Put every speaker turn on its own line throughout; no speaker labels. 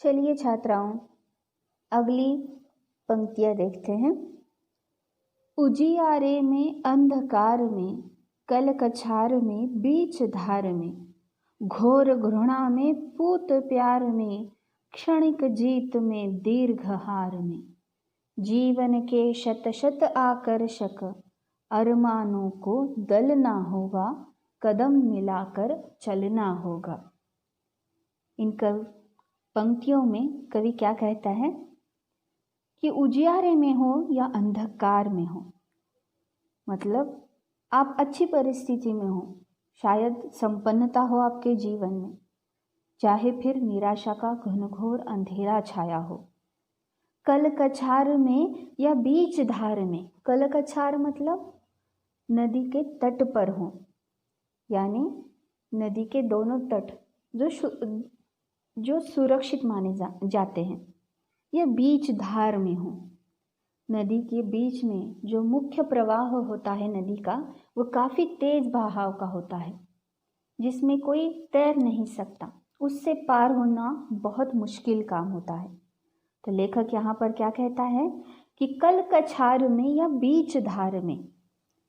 चलिए छात्राओं, अगली पंक्तियाँ देखते हैं। उजियारे में अंधकार में, कल कछार में, बीच धार में, घोर घृणा में, पूत प्यार में, क्षणिक जीत में, दीर्घ हार में, जीवन के शत शत आकर्षक अरमानों को दलना होगा, कदम मिलाकर चलना होगा। इन पंक्तियों में कवि क्या कहता है कि उजियारे में हो या अंधकार में हो, मतलब आप अच्छी परिस्थिति में हो, शायद संपन्नता हो आपके जीवन में, चाहे फिर निराशा का घनघोर अंधेरा छाया हो, कल कछार में या बीच धार में। कल कछार मतलब नदी के तट पर हो, यानी नदी के दोनों तट जो सुरक्षित माने जाते हैं, या बीच धार में हो। नदी के बीच में जो मुख्य प्रवाह होता है नदी का, वो काफ़ी तेज बहाव का होता है, जिसमें कोई तैर नहीं सकता, उससे पार होना बहुत मुश्किल काम होता है। तो लेखक यहाँ पर क्या कहता है कि कल कछार में या बीच धार में,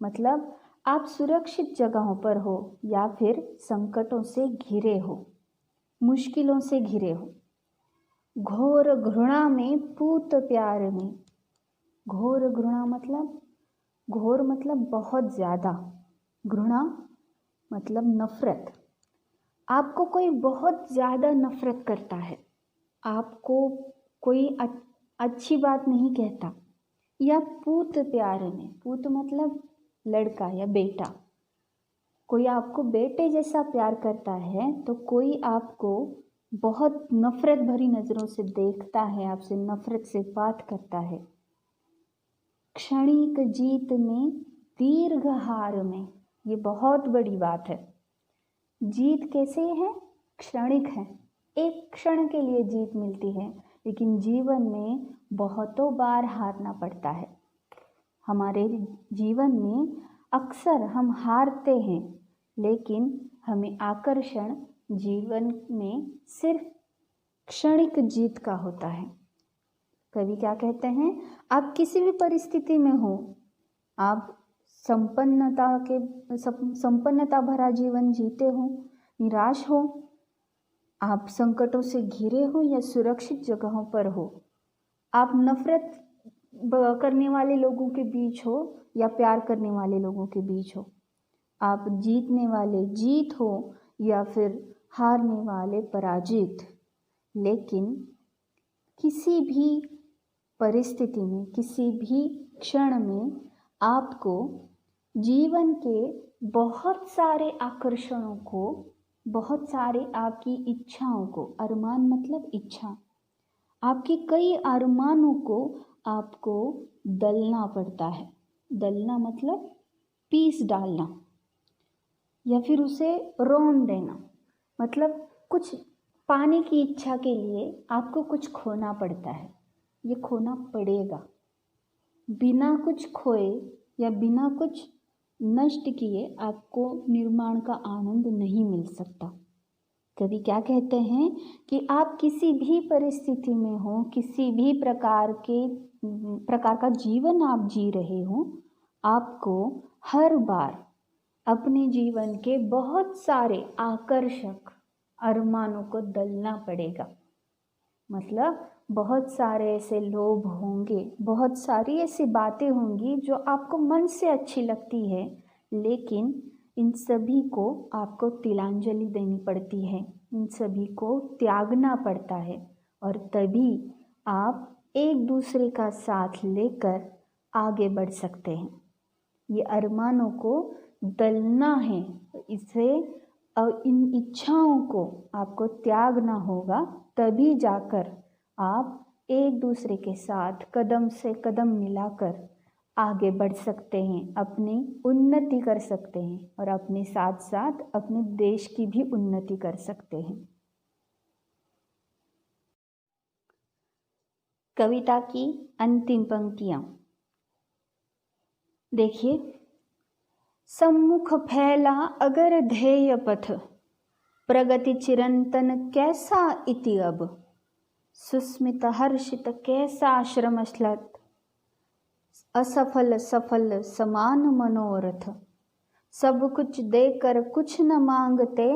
मतलब आप सुरक्षित जगहों पर हो या फिर संकटों से घिरे हो, मुश्किलों से घिरे हो। घोर घृणा में, पूत प्यार में। घोर घृणा मतलब, घोर मतलब बहुत ज़्यादा, घृणा मतलब नफरत। आपको कोई बहुत ज़्यादा नफरत करता है, आपको कोई अच्छी बात नहीं कहता। या पूत प्यार में, पूत मतलब लड़का या बेटा, कोई आपको बेटे जैसा प्यार करता है, तो कोई आपको बहुत नफरत भरी नज़रों से देखता है, आपसे नफरत से बात करता है। क्षणिक जीत में, दीर्घ हार में, ये बहुत बड़ी बात है। जीत कैसे है? क्षणिक है, एक क्षण के लिए जीत मिलती है, लेकिन जीवन में बहुतों बार हारना पड़ता है। हमारे जीवन में अक्सर हम हारते हैं, लेकिन हमें आकर्षण जीवन में सिर्फ क्षणिक जीत का होता है। कवि क्या कहते हैं, आप किसी भी परिस्थिति में हो, आप संपन्नता भरा जीवन जीते हो, निराश हो, आप संकटों से घिरे हो या सुरक्षित जगहों पर हो, आप नफरत करने वाले लोगों के बीच हो या प्यार करने वाले लोगों के बीच हो, आप जीतने वाले जीत हो या फिर हारने वाले पराजित, लेकिन किसी भी परिस्थिति में, किसी भी क्षण में आपको जीवन के बहुत सारे आकर्षणों को, बहुत सारे आपकी इच्छाओं को, अरमान मतलब इच्छा, आपकी कई अरमानों को आपको दलना पड़ता है। दलना मतलब पीस डालना या फिर उसे रोन देना, मतलब कुछ पाने की इच्छा के लिए आपको कुछ खोना पड़ता है, ये खोना पड़ेगा। बिना कुछ खोए या बिना कुछ नष्ट किए आपको निर्माण का आनंद नहीं मिल सकता। कवि क्या कहते हैं कि आप किसी भी परिस्थिति में हो, किसी भी प्रकार का जीवन आप जी रहे हो, आपको हर बार अपने जीवन के बहुत सारे आकर्षक अरमानों को दलना पड़ेगा। मतलब बहुत सारे ऐसे लोभ होंगे, बहुत सारी ऐसी बातें होंगी जो आपको मन से अच्छी लगती है, लेकिन इन सभी को आपको तिलांजलि देनी पड़ती है, इन सभी को त्यागना पड़ता है, और तभी आप एक दूसरे का साथ लेकर आगे बढ़ सकते हैं। ये अरमानों को दलना है, इसे इन इच्छाओं को आपको त्यागना होगा, तभी जाकर आप एक दूसरे के साथ कदम से कदम मिलाकर आगे बढ़ सकते हैं, अपनी उन्नति कर सकते हैं और अपने साथ साथ अपने देश की भी उन्नति कर सकते हैं। कविता की अंतिम पंक्तियाँ देखिए। सम्मुख फैला अगर ध्येय पथ, प्रगति चिरंतन कैसा इति अब, सुस्मित हर्षित कैसा आश्रमश्लथ, असफल सफल समान मनोरथ। सब कुछ देकर कुछ न मांगते,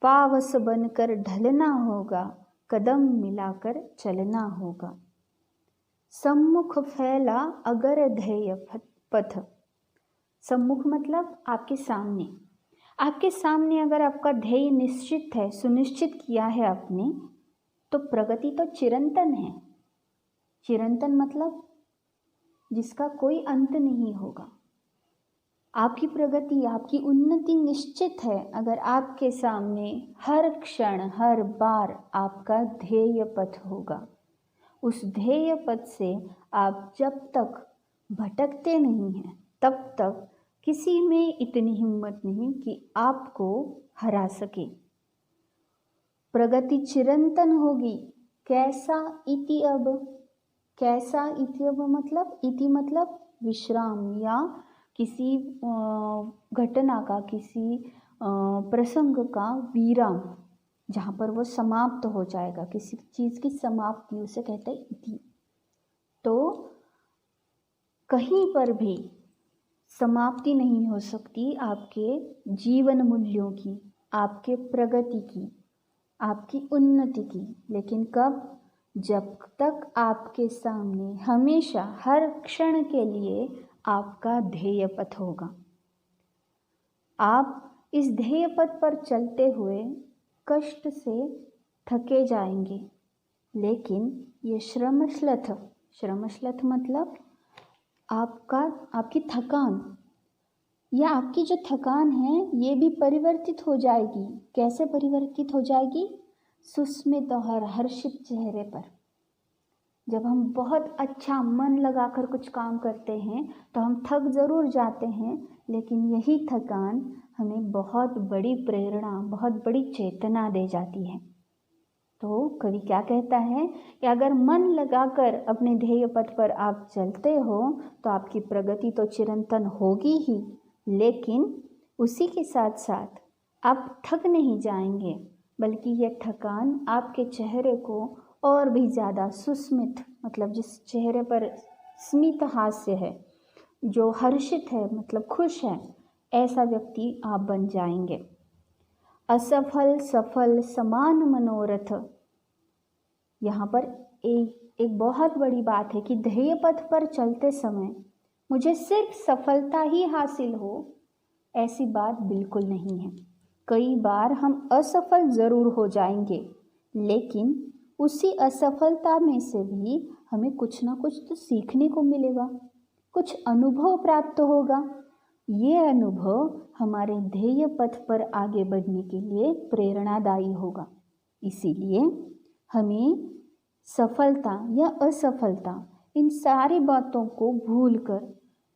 पावस बनकर ढलना होगा, कदम मिलाकर चलना होगा। सम्मुख फैला अगर ध्येय पथ। सम्मुख मतलब आपके सामने। आपके सामने अगर आपका ध्येय निश्चित है, सुनिश्चित किया है आपने, तो प्रगति तो चिरंतन है। चिरंतन मतलब जिसका कोई अंत नहीं होगा। आपकी प्रगति, आपकी उन्नति निश्चित है अगर आपके सामने हर क्षण हर बार आपका ध्येय पथ होगा। उस ध्येय पथ से आप जब तक भटकते नहीं हैं तब तक किसी में इतनी हिम्मत नहीं कि आपको हरा सके। प्रगति चिरंतन होगी। कैसा इति अब, कैसा इति अब मतलब, इति मतलब विश्राम या किसी घटना का, किसी प्रसंग का विराम, जहाँ पर वो समाप्त हो जाएगा, किसी चीज़ की समाप्ति, उसे कहते हैं इति। तो कहीं पर भी समाप्ति नहीं हो सकती आपके जीवन मूल्यों की, आपके प्रगति की, आपकी उन्नति की। लेकिन कब? जब तक आपके सामने हमेशा हर क्षण के लिए आपका ध्येय पथ होगा। आप इस ध्येय पथ पर चलते हुए कष्ट से थके जाएंगे, लेकिन ये श्रमश्लथ, श्रमश्लथ मतलब आपकी थकान, या आपकी जो थकान है ये भी परिवर्तित हो जाएगी। कैसे परिवर्तित हो जाएगी? सुस्मित और हर्षित चेहरे पर। जब हम बहुत अच्छा मन लगाकर कुछ काम करते हैं तो हम थक ज़रूर जाते हैं, लेकिन यही थकान हमें बहुत बड़ी प्रेरणा, बहुत बड़ी चेतना दे जाती है। तो कवि क्या कहता है कि अगर मन लगाकर अपने ध्येय पथ पर आप चलते हो तो आपकी प्रगति तो चिरंतन होगी ही, लेकिन उसी के साथ साथ आप थक नहीं जाएंगे, बल्कि यह थकान आपके चेहरे को और भी ज़्यादा सुस्मित, मतलब जिस चेहरे पर स्मित हास्य है, जो हर्षित है मतलब खुश है, ऐसा व्यक्ति आप बन जाएंगे। असफल सफल समान मनोरथ। यहाँ पर एक बहुत बड़ी बात है कि ध्येय पथ पर चलते समय मुझे सिर्फ सफलता ही हासिल हो, ऐसी बात बिल्कुल नहीं है। कई बार हम असफल ज़रूर हो जाएंगे, लेकिन उसी असफलता में से भी हमें कुछ ना कुछ तो सीखने को मिलेगा, कुछ अनुभव प्राप्त होगा। ये अनुभव हमारे ध्येय पथ पर आगे बढ़ने के लिए प्रेरणादायी होगा। इसीलिए हमें सफलता या असफलता, इन सारी बातों को भूलकर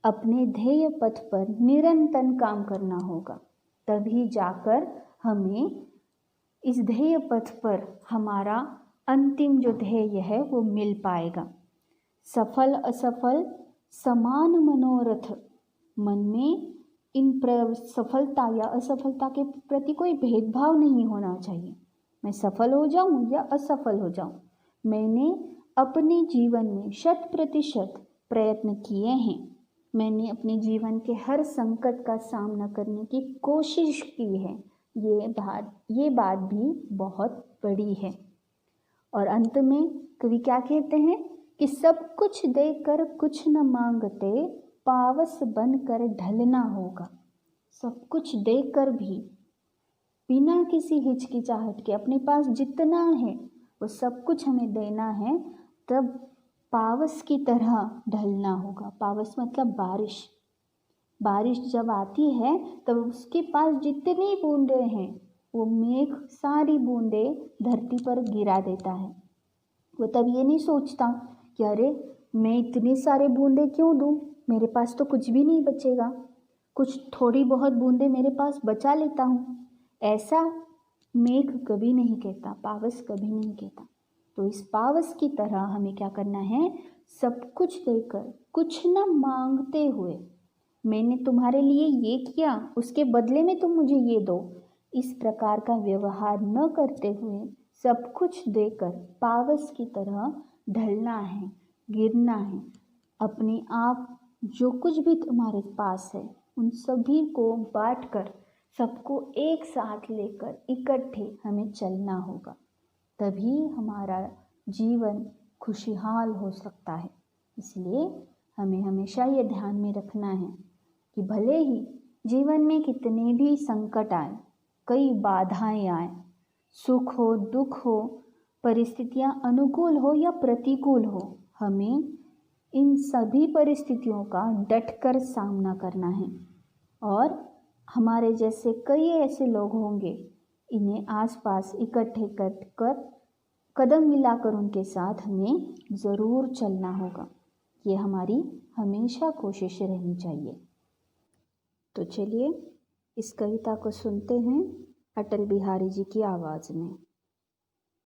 अपने ध्येय पथ पर निरंतर काम करना होगा। तभी जाकर हमें इस ध्येय पथ पर हमारा अंतिम जो ध्येय है वो मिल पाएगा। सफल असफल समान मनोरथ। मन में इन सफलता या असफलता के प्रति कोई भेदभाव नहीं होना चाहिए। मैं सफल हो जाऊं या असफल हो जाऊं, मैंने अपने जीवन में 100% प्रयत्न किए हैं। मैंने अपने जीवन के हर संकट का सामना करने की कोशिश की है। ये बात भी बहुत बड़ी है। और अंत में कवि क्या कहते हैं कि सब कुछ देकर कुछ न मांगते, पावस बनकर ढलना होगा। सब कुछ देकर भी, बिना किसी हिचकिचाहट के, अपने पास जितना है वो सब कुछ हमें देना है, तब पावस की तरह ढलना होगा। पावस मतलब बारिश। बारिश जब आती है तब उसके पास जितनी बूंदें हैं वो मेघ सारी बूंदें धरती पर गिरा देता है। वो तब ये नहीं सोचता कि अरे मैं इतने सारे बूंदें क्यों दूँ, मेरे पास तो कुछ भी नहीं बचेगा, कुछ थोड़ी बहुत बूंदें मेरे पास बचा लेता हूँ। ऐसा मेघ कभी नहीं कहता, पावस कभी नहीं कहता। तो इस पावस की तरह हमें क्या करना है? सब कुछ देकर कुछ न मांगते हुए, मैंने तुम्हारे लिए ये किया, उसके बदले में तुम मुझे ये दो, इस प्रकार का व्यवहार न करते हुए सब कुछ देकर पावस की तरह ढलना है, गिरना है। अपने आप जो कुछ भी तुम्हारे पास है उन सभी को बांटकर, सबको एक साथ लेकर इकट्ठे हमें चलना होगा। तभी हमारा जीवन खुशहाल हो सकता है। इसलिए हमें हमेशा ये ध्यान में रखना है कि भले ही जीवन में कितने भी संकट आए, कई बाधाएं आए, सुख हो, दुख हो, परिस्थितियां अनुकूल हो या प्रतिकूल हो, हमें इन सभी परिस्थितियों का डटकर सामना करना है। और हमारे जैसे कई ऐसे लोग होंगे, इन्हें आसपास इकट्ठे कर कदम मिलाकर उनके साथ हमें ज़रूर चलना होगा। ये हमारी हमेशा कोशिश रहनी चाहिए। तो चलिए इस कविता को सुनते हैं अटल बिहारी जी की आवाज़ में।